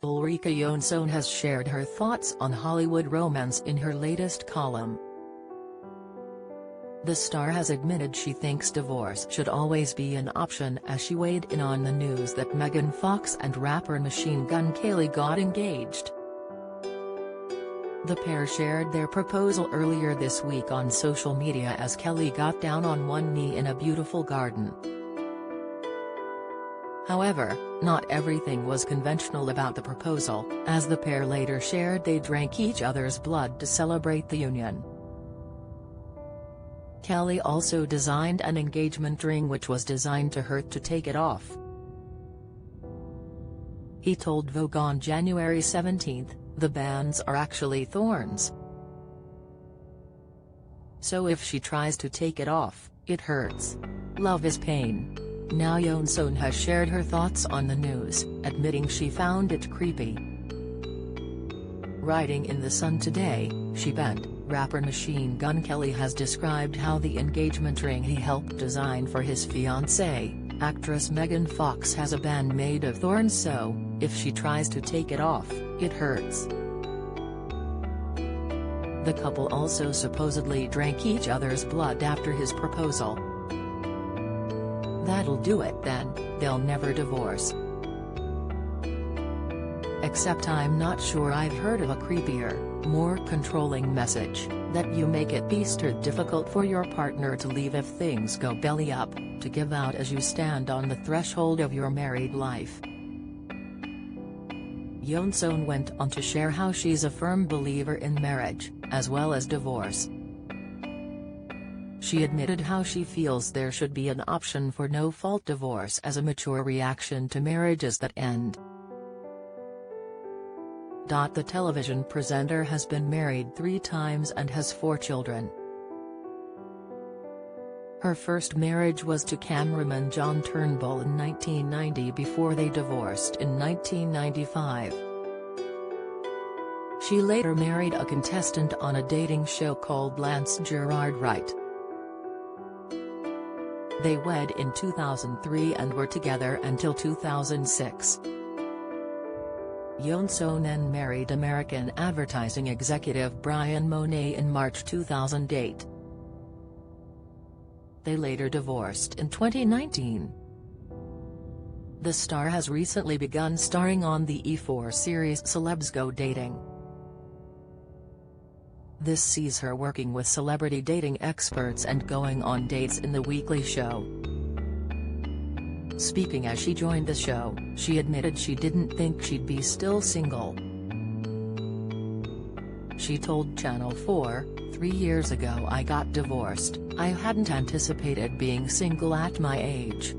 Ulrika Jonsson has shared her thoughts on Hollywood romance in her latest column. The star has admitted she thinks divorce should always be an option as she weighed in on the news that Megan Fox and rapper Machine Gun Kelly got engaged. The pair shared their proposal earlier this week on social media as Kelly got down on one knee in a beautiful garden. However, not everything was conventional about the proposal, as the pair later shared they drank each other's blood to celebrate the union. Kelly also designed an engagement ring which was designed to hurt to take it off. He told Vogue on January 17, "The bands are actually thorns. So if she tries to take it off, it hurts. Love is pain." Now Jonsson has shared her thoughts on the news, admitting she found it creepy. Writing in The Sun today, she bent, rapper Machine Gun Kelly has described how the engagement ring he helped design for his fiancée, actress Megan Fox has a band made of thorns, so, if she tries to take it off, it hurts. The couple also supposedly drank each other's blood after his proposal. "That'll do it then, they'll never divorce. Except I'm not sure I've heard of a creepier, more controlling message, that you make it beast or difficult for your partner to leave if things go belly up, to give out as you stand on the threshold of your married life." Jonsson went on to share how she's a firm believer in marriage, as well as divorce. She admitted how she feels there should be an option for no-fault divorce as a mature reaction to marriages that end. The television presenter has been married 3 times and has 4 children. Her first marriage was to cameraman John Turnbull in 1990 before they divorced in 1995. She later married a contestant on a dating show called Lance Gerard Wright. They wed in 2003 and were together until 2006. Jonsson then married American advertising executive Brian Monet in March 2008. They later divorced in 2019. The star has recently begun starring on the E4 series Celebs Go Dating. This sees her working with celebrity dating experts and going on dates in the weekly show. Speaking as she joined the show, she admitted she didn't think she'd be still single. She told Channel 4, "3 years ago I got divorced, I hadn't anticipated being single at my age.